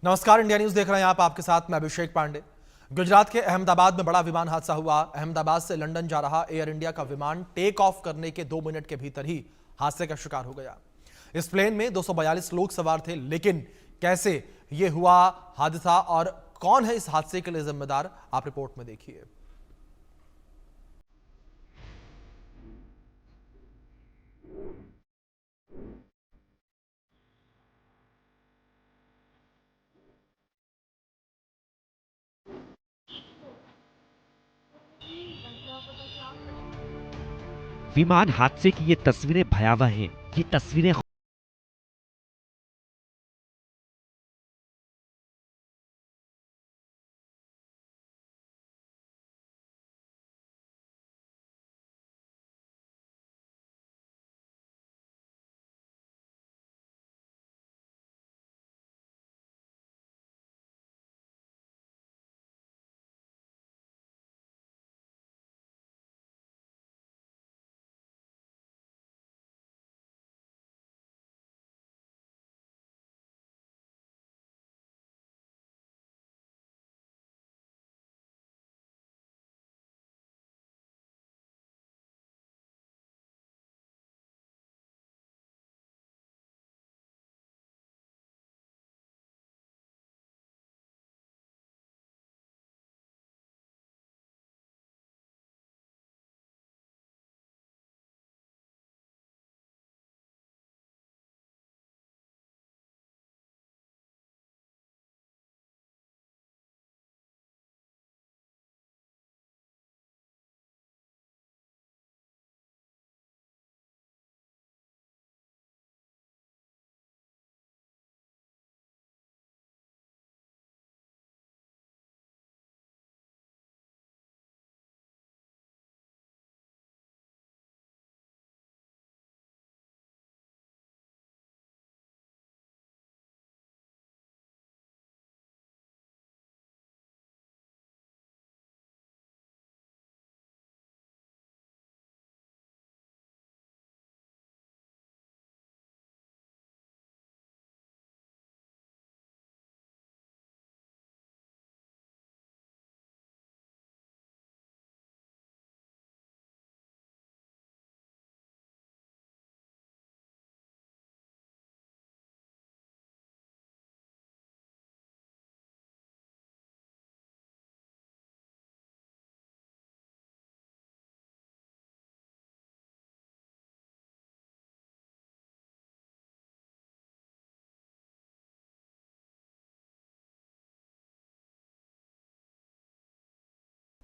नमस्कार, India news देख रहे हैं आप। आपके साथ मैं अभिषेक पांडे। गुजरात के अहमदाबाद में बड़ा विमान हादसा हुआ। अहमदाबाद से लंदन जा रहा एयर इंडिया का विमान टेक ऑफ करने के 2 मिनट के भीतर ही हादसे का शिकार हो गया। इस प्लेन में 242 लोग सवार थे, लेकिन कैसे यह हुआ हादसा और कौन है इस हादसे के लिए जिम्मेदार, आप रिपोर्ट में देखिए। विमान हादसे की ये तस्वीरें भयावह हैं। ये तस्वीरें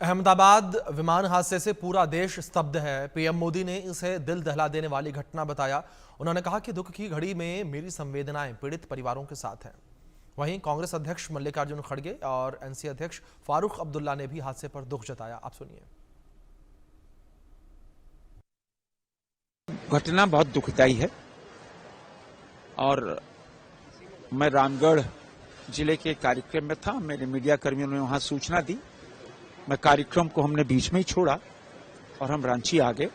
अहमदाबाद विमान हादसे से पूरा देश स्तब्ध है। पीएम मोदी ने इसे दिल दहला देने वाली घटना बताया। उन्होंने कहा कि दुख की घड़ी में मेरी संवेदनाएं पीड़ित परिवारों के साथ हैं। वहीं कांग्रेस अध्यक्ष मल्लिकार्जुन खड़गे और एनसी अध्यक्ष फारूक अब्दुल्ला ने भी हादसे पर दुख जताया। आप सुनिए। घटना बहुत दुखदायी है और मैं रामगढ़ जिले के कार्यक्रम में था। मेरे मीडिया कर्मियों ने वहां सूचना दी। मैं कार्यक्रम को हमने बीच में ही छोड़ा और हम रांची आ गए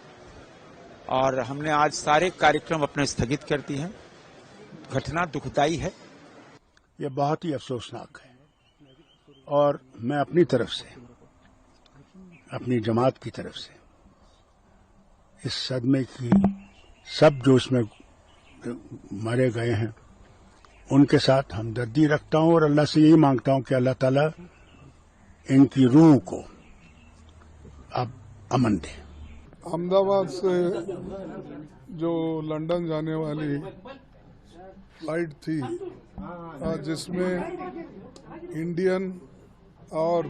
और हमने आज सारे कार्यक्रम अपने स्थगित कर दिए हैं। घटना दुखदायी है। ये बहुत ही अफसोसनाक है और मैं अपनी तरफ से, अपनी जमात की तरफ से इस सदमे की सब जो इसमें मारे गए हैं उनके साथ हमदर्दी रखता हूं और अल्लाह से यही मांगता हूं कि अल्लाह ताला इनकी रूह को अब अमन दे। अहमदाबाद से जो लंदन जाने वाली फ्लाइट थी जिसमें इंडियन और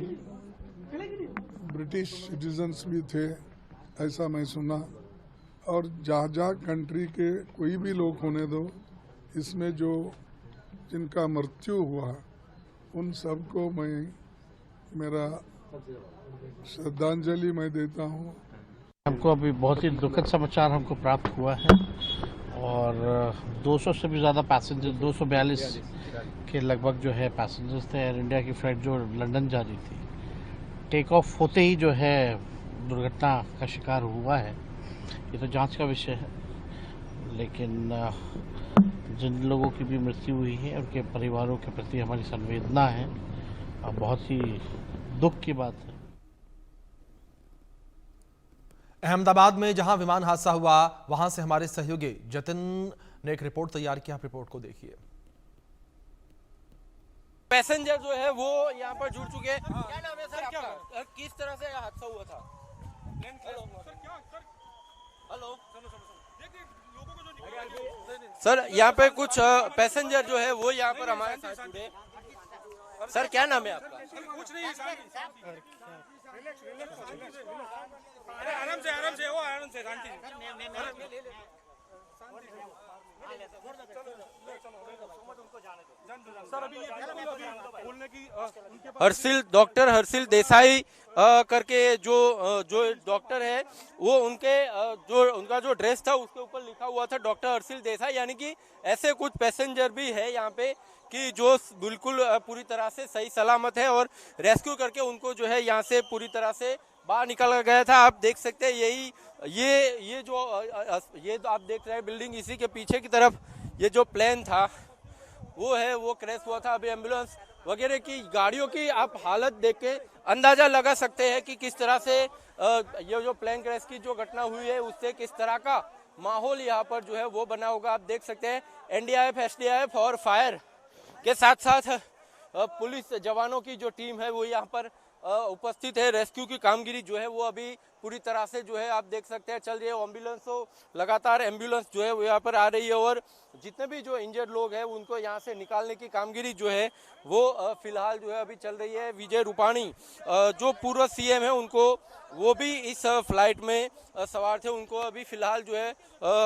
ब्रिटिश सिटीजन्स भी थे, ऐसा मैं सुना। और जहाँ कंट्री के कोई भी लोग होने दो, इसमें जो जिनका मृत्यु हुआ उन सबको मैं मेरा श्रद्धांजलि मैं देता हूँ। हमको अभी बहुत ही दुखद समाचार हमको प्राप्त हुआ है और 200 से भी ज़्यादा पैसेंजर, 242 के लगभग जो है पैसेंजर्स थे। एयर इंडिया की फ़्लाइट जो लंदन जा रही थी, टेक ऑफ होते ही जो है दुर्घटना का शिकार हुआ है। ये तो जांच का विषय है, लेकिन जिन लोगों की भी मृत्यु हुई है उनके परिवारों के प्रति हमारी संवेदना है और बहुत ही दुख की बात है। अहमदाबाद में जहां विमान हादसा हुआ वहां से हमारे सहयोगी जतिन ने एक रिपोर्ट तैयार किया। आप रिपोर्ट को देखिए। पैसेंजर जो है वो यहाँ पर जुड़ चुके हैं। क्या नाम है सर आपका? किस तरह से हादसा हुआ था? हेलो सर, यहाँ पे कुछ पैसेंजर जो है वो यहाँ पर हमारे साथ जुड़े। सर क्या नाम है आपका? कुछ नहीं, आराम से शांति। डॉक्टर हर्षिल देसाई करके जो डॉक्टर है वो उनका जो ड्रेस था उसके ऊपर लिखा हुआ था डॉक्टर हर्षिल देसाई। यानी कि ऐसे कुछ पैसेंजर भी है यहाँ पे कि जो बिल्कुल पूरी तरह से सही सलामत है और रेस्क्यू करके उनको जो है यहाँ से पूरी तरह से बाहर निकाला गया था। आप देख सकते हैं ये जो आप देख रहे हैं बिल्डिंग, इसी के पीछे की तरफ ये जो प्लेन था वो क्रैश हुआ था। अभी एम्बुलेंस वगैरह की गाड़ियों की आप हालत देख के अंदाजा लगा सकते हैं कि किस तरह से ये जो प्लेन क्रैश की जो घटना हुई है उससे किस तरह का माहौल यहाँ पर जो है वो बना होगा। आप देख सकते हैं एनडीआरएफ, एसडीआरएफ और फायर के साथ साथ पुलिस जवानों की जो टीम है वो यहाँ पर उपस्थित है। रेस्क्यू की कामगिरी जो है वो अभी पूरी तरह से जो है आप देख सकते हैं चल रही है। एम्बुलेंस तो लगातार एम्बुलेंस जो है वो यहाँ पर आ रही है और जितने भी जो इंजर्ड लोग हैं उनको यहाँ से निकालने की कामगिरी जो है वो फिलहाल जो है अभी चल रही है। विजय रूपाणी जो पूर्व सीएम है उनको वो भी इस फ्लाइट में सवार थे, उनको अभी फिलहाल जो है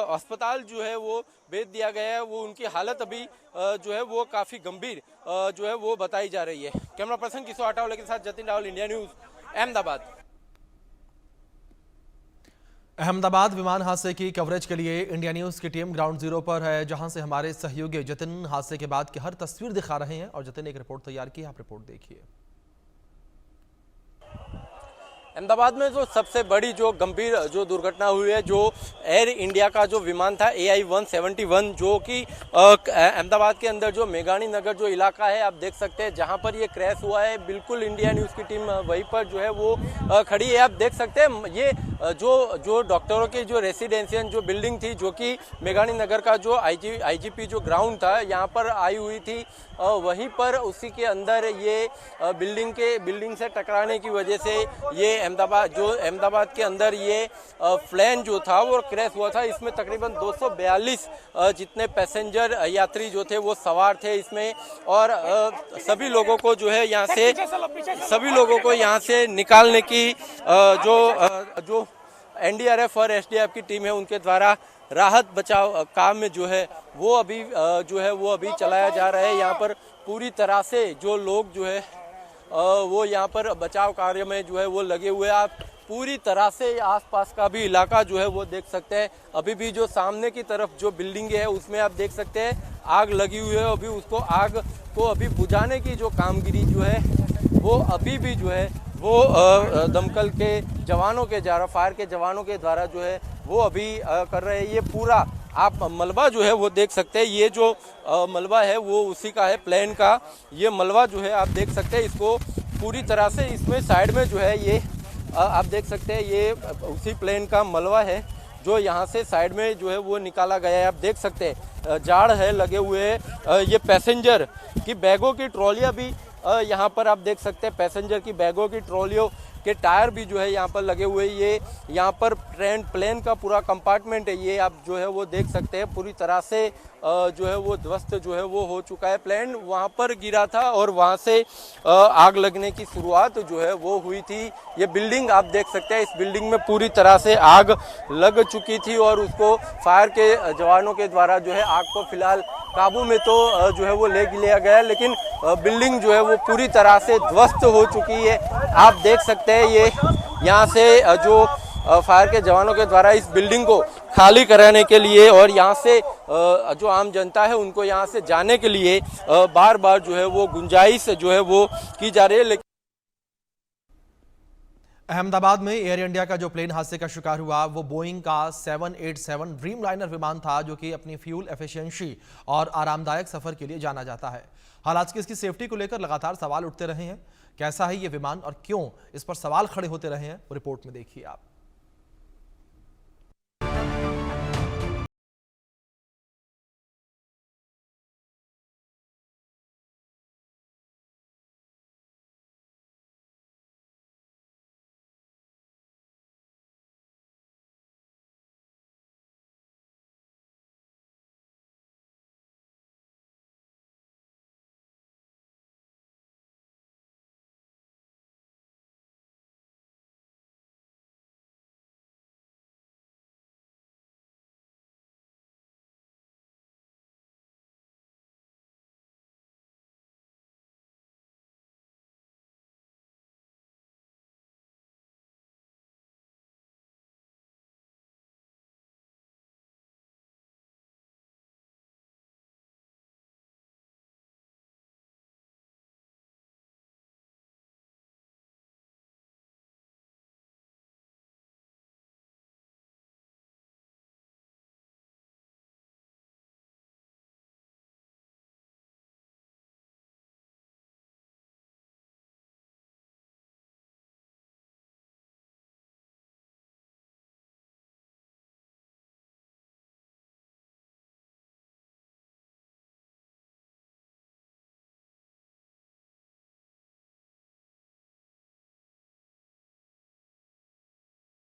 अस्पताल जो है वो भेज दिया गया है। वो उनकी हालत अभी जो है वो काफ़ी गंभीर जो है वो बताई जा रही है। कैमरा पर्सन किशोर आटावले के साथ जतिन रावल, इंडिया न्यूज़, अहमदाबाद। अहमदाबाद विमान हादसे की कवरेज के लिए इंडिया न्यूज़ की टीम ग्राउंड जीरो पर है, जहां से हमारे सहयोगी जतिन हादसे के बाद की हर तस्वीर दिखा रहे हैं और जतिन ने एक रिपोर्ट तैयार की। आप रिपोर्ट देखिए। अहमदाबाद में जो सबसे बड़ी जो गंभीर जो दुर्घटना हुई है, जो एयर इंडिया का जो विमान था AI-171 जो कि अहमदाबाद के अंदर जो मेघानी नगर जो इलाका है आप देख सकते हैं जहां पर ये क्रैश हुआ है। बिल्कुल इंडिया न्यूज़ की टीम वहीं पर जो है वो खड़ी है। आप देख सकते हैं ये जो डॉक्टरों की जो रेसिडेंशियल जो बिल्डिंग थी जो कि मेघानी नगर का जो IGP जो ग्राउंड था यहाँ पर आई हुई थी, वहीं पर उसी के अंदर ये बिल्डिंग से टकराने की वजह से ये अहमदाबाद के अंदर ये प्लेन जो था वो क्रैश हुआ था। इसमें तकरीबन 242 जितने पैसेंजर यात्री जो थे वो सवार थे इसमें और सभी लोगों को जो है यहाँ से निकालने की जो एनडीआरएफ और एसडीआरएफ की टीम है उनके द्वारा राहत बचाव काम में जो है वो अभी चलाया जा रहा है। यहाँ पर पूरी तरह से जो लोग जो है वो यहाँ पर बचाव कार्य में जो है वो लगे हुए हैं। आप पूरी तरह से आसपास का भी इलाका जो है वो देख सकते हैं। अभी भी जो सामने की तरफ जो बिल्डिंग है उसमें आप देख सकते हैं आग लगी हुई है। अभी उसको आग को अभी बुझाने की जो कामगिरी जो है वो अभी भी जो है वो दमकल के जवानों के द्वारा, फायर के जवानों के द्वारा जो है वो अभी कर रहे हैं। ये पूरा आप मलबा जो है वो देख सकते हैं, ये जो मलबा है वो उसी का है, प्लेन का ये मलबा जो है आप देख सकते हैं। इसको पूरी तरह से इसमें साइड में जो है ये आप देख सकते हैं ये उसी प्लेन का मलबा है जो यहाँ से साइड में जो है वो निकाला गया है। आप देख सकते हैं जाड़ है लगे हुए हैं। ये पैसेंजर की बैगों की ट्रॉलियाँ भी यहाँ पर आप देख सकते हैं, पैसेंजर की बैगों की ट्रॉलियों के टायर भी जो है यहाँ पर लगे हुए। ये यहाँ पर प्लेन का पूरा कंपार्टमेंट है, ये आप जो है वो देख सकते हैं पूरी तरह से जो है वो ध्वस्त जो है वो हो चुका है। प्लेन वहाँ पर गिरा था और वहाँ से आग लगने की शुरुआत जो है वो हुई थी। ये बिल्डिंग आप देख सकते हैं, इस बिल्डिंग में पूरी तरह से आग लग चुकी थी और उसको फायर के जवानों के द्वारा जो है आग को फिलहाल काबू में तो जो है वो ले लिया गया, लेकिन बिल्डिंग जो है वो पूरी तरह से ध्वस्त हो चुकी है। आप देख सकते हैं ये यहाँ से जो फायर के जवानों के द्वारा इस बिल्डिंग को खाली कराने के लिए और यहाँ से जो आम जनता है उनको यहाँ से जाने के लिए बार बार जो है वो गुंजाइश जो है वो की जा रही है। लेकिन अहमदाबाद में एयर इंडिया का जो प्लेन हादसे का शिकार हुआ वो बोइंग का 787 ड्रीमलाइनर विमान था, जो कि अपनी फ्यूल एफिशिएंसी और आरामदायक सफर के लिए जाना जाता है। हालांकि इसकी सेफ्टी को लेकर लगातार सवाल उठते रहे हैं। कैसा है ये विमान और क्यों इस पर सवाल खड़े होते रहे हैं, रिपोर्ट में देखिए आप।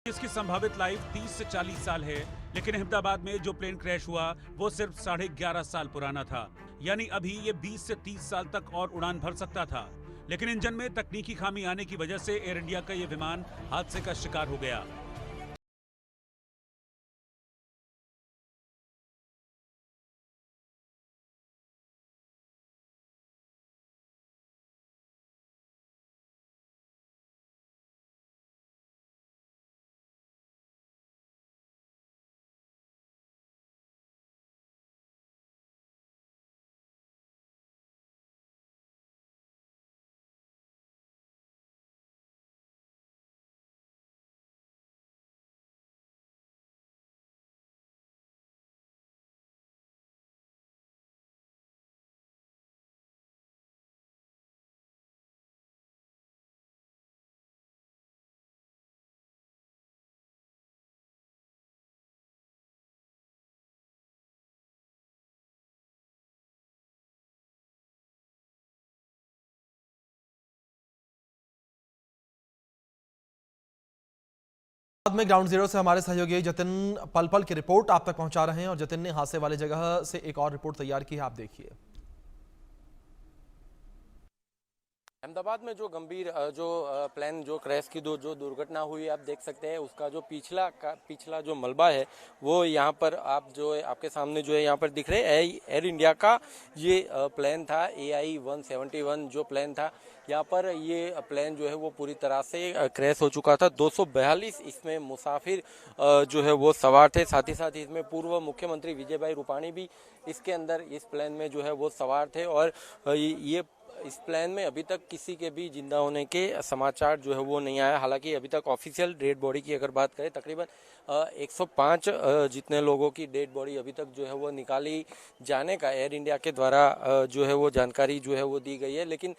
इसकी संभावित लाइफ 30 से 40 साल है, लेकिन अहमदाबाद में जो प्लेन क्रैश हुआ वो सिर्फ 11.5 साल पुराना था। यानी अभी ये 20 से 30 साल तक और उड़ान भर सकता था, लेकिन इंजन में तकनीकी खामी आने की वजह से एयर इंडिया का ये विमान हादसे का शिकार हो गया। बाद में ग्राउंड जीरो से हमारे सहयोगी जतिन पल पल की रिपोर्ट आप तक पहुंचा रहे हैं और जतिन ने हादसे वाली जगह से एक और रिपोर्ट तैयार की है, आप देखिए। अहमदाबाद में जो गंभीर प्लेन जो क्रैश की जो दुर्घटना हुई, आप देख सकते हैं उसका जो पिछला जो मलबा है वो यहाँ पर आप जो है आपके सामने जो है यहाँ पर दिख रहे हैं। एयर इंडिया का ये प्लेन था, AI-171 जो प्लेन था। यहाँ पर ये प्लेन जो है वो पूरी तरह से क्रैश हो चुका था। 242 इसमें मुसाफिर जो है वो सवार थे। साथ ही साथ इसमें पूर्व मुख्यमंत्री विजय भाई रूपाणी भी इसके अंदर इस प्लेन में जो है वो सवार थे। और ये इस प्लेन में अभी तक किसी के भी जिंदा होने के समाचार जो है वो नहीं आया। हालांकि अभी तक ऑफिशियल डेड बॉडी की अगर बात करें, तकरीबन 105 जितने लोगों की डेड बॉडी अभी तक जो है वो निकाली जाने का एयर इंडिया के द्वारा जो है वो जानकारी जो है वो दी गई है। लेकिन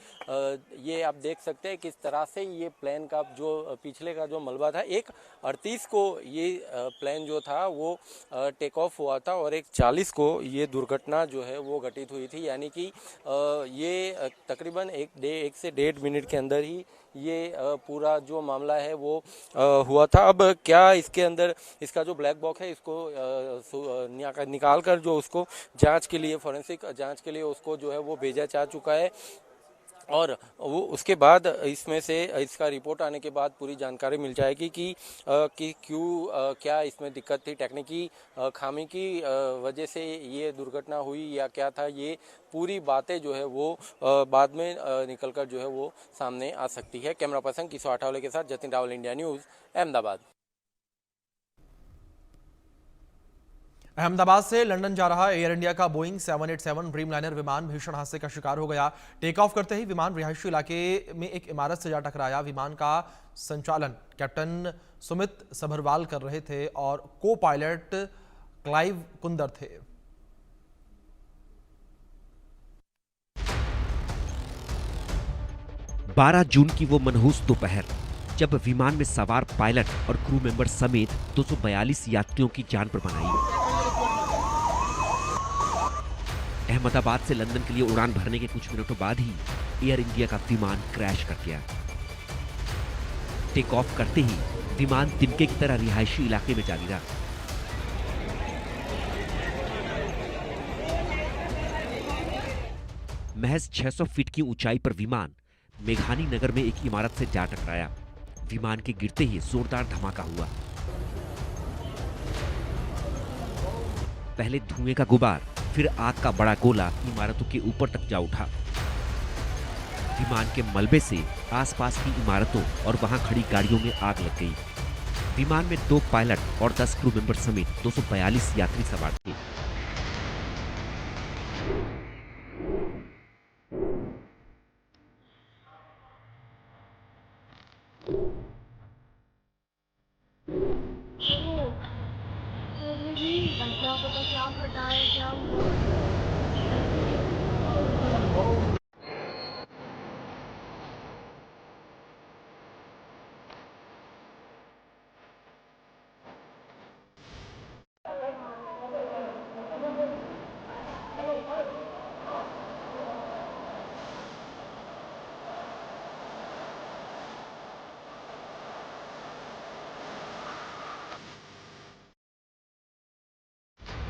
ये आप देख सकते हैं किस तरह से ये प्लेन का जो पिछले का जो मलबा था, 1:38 को ये प्लेन जो था वो टेक ऑफ हुआ था और 1:40 को ये दुर्घटना जो है वो घटित हुई थी। यानी कि ये तकरीबन 1 से 1.5 मिनट के अंदर ही ये पूरा जो मामला है वो हुआ था। अब क्या इसके अंदर इसका जो ब्लैक बॉक्स है इसको निकाल कर जो उसको जांच के लिए, फॉरेंसिक जांच के लिए उसको जो है वो भेजा जा चुका है। और वो उसके बाद इसमें से इसका रिपोर्ट आने के बाद पूरी जानकारी मिल जाएगी कि क्यों क्या इसमें दिक्कत थी, टेक्निकी खामी की वजह से ये दुर्घटना हुई या क्या था। ये पूरी बातें जो है वो बाद में निकलकर जो है वो सामने आ सकती है। कैमरा पर्सन किशोर आठवले के साथ जतिन रावल, इंडिया न्यूज़, अहमदाबाद। अहमदाबाद से लंदन जा रहा एयर इंडिया का बोइंग 787 ड्रीमलाइनर विमान भीषण हादसे का शिकार हो गया। टेक ऑफ करते ही विमान रिहायशी इलाके में एक इमारत से जा टकराया। विमान का संचालन कैप्टन सुमित सभरवाल कर रहे थे और को पायलट क्लाइव कुंदर थे। बारह जून की वो मनहूस दोपहर, जब विमान में सवार पायलट और क्रू मेंबर समेत 242 यात्रियों की जान पर बनाई। अहमदाबाद से लंदन के लिए उड़ान भरने के कुछ मिनटों बाद ही एयर इंडिया का विमान क्रैश कर गया। टेक ऑफ करते ही विमान तिनके की तरह रिहायशी इलाके में जा गिरा। महज 600 फीट की ऊंचाई पर विमान मेघानी नगर में एक इमारत से जा टकराया। विमान के गिरते ही जोरदार धमाका हुआ। पहले धुएं का गुबार, फिर आग का बड़ा गोला इमारतों के ऊपर तक जा उठा। विमान के मलबे से आसपास की इमारतों और वहां खड़ी गाड़ियों में आग लग गई। विमान में 2 पायलट और 10 क्रू मेंबर समेत 242 यात्री सवार थे।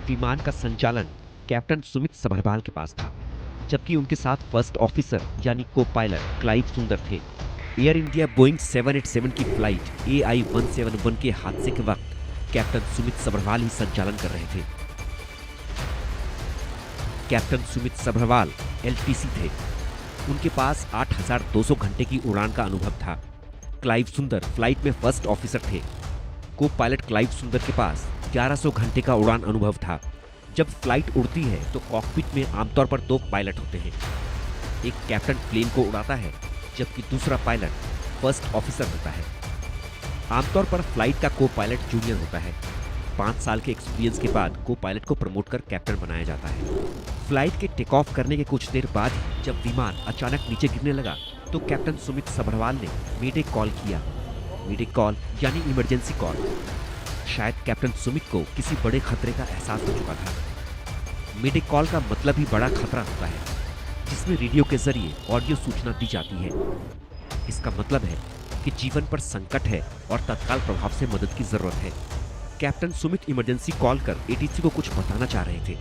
विमान का संचालन कैप्टन सुमित सभरवाल के पास था, जबकि उनके साथ फर्स्ट ऑफिसर यानी को पायलट क्लाइव सुंदर थे। एयर इंडिया बोइंग 787 की फ्लाइट AI-171 के हादसे के वक्त कैप्टन सुमित सभरवाल ही संचालन कर रहे थे। कैप्टन सुमित सभरवाल LTC थे। उनके पास 8,200 घंटे की उड़ान का अनुभव था। क्लाइव सुंदर फ्लाइट में फर्स्ट ऑफिसर थे। को पायलट क्लाइव सुंदर के पास 1100 घंटे का उड़ान अनुभव था। जब फ्लाइट उड़ती है तो कॉकपिट में आमतौर पर 2 पायलट होते हैं। एक कैप्टन प्लेन को उड़ाता है, जबकि दूसरा पायलट फर्स्ट ऑफिसर होता है। आमतौर पर फ्लाइट का को पायलट जूनियर होता है। 5 साल के एक्सपीरियंस के बाद को पायलट को प्रमोट कर कैप्टन बनाया जाता है। फ्लाइट के टेक ऑफ करने के कुछ देर बाद ही जब विमान अचानक नीचे गिरने लगा तो कैप्टन सुमित सभरवाल ने मेडे कॉल किया। मेडे कॉल यानी इमरजेंसी कॉल। शायद कैप्टन सुमित को किसी बड़े खतरे का एहसास हो चुका था। मेडे कॉल का मतलब ही बड़ा खतरा होता है, जिसमें रेडियो के जरिए ऑडियो सूचना दी जाती है। इसका मतलब है कि जीवन पर संकट है और तत्काल प्रभाव से मदद की जरूरत है। कैप्टन सुमित इमरजेंसी कॉल कर ATC को कुछ बताना चाह रहे थे,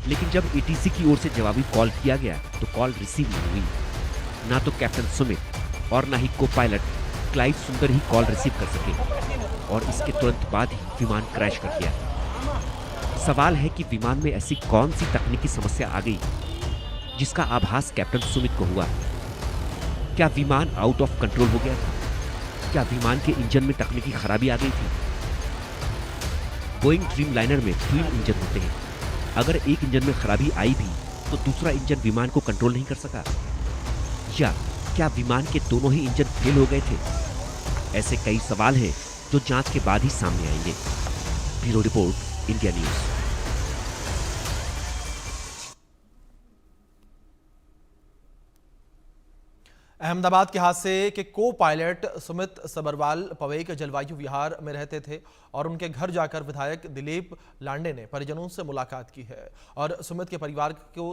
लेकिन जब ATC की ओर से जवाबी कॉल किया गया तो कॉल रिसीव नहीं हुई। ना तो कैप्टन सुमित और ना ही को पायलट क्लाइव सुंदर ही कॉल रिसीव कर सके और इसके तुरंत बाद ही विमान क्रैश कर गया। सवाल है कि विमान में ऐसी कौन सी तकनीकी समस्या आ गई जिसका आभास कैप्टन सुमित को हुआ। क्या विमान आउट ऑफ कंट्रोल हो गया था? क्या विमान के इंजन में तकनीकी खराबी आ गई थी? बोइंग ड्रीमलाइनर में 3 इंजन होते हैं। अगर एक इंजन में खराबी आई भी तो दूसरा इंजन विमान को कंट्रोल नहीं कर सका। या क्या विमान के दोनों ही इंजन फेल हो गए थे? ऐसे कई सवाल हैं जो जांच के बाद ही सामने आएंगे। Bureau report, India news. Ahmedabad के हादसे के को पायलट सुमित सभरवाल पवई के जलवायु विहार में रहते थे और उनके घर जाकर विधायक दिलीप लांडे ने परिजनों से मुलाकात की है और सुमित के परिवार को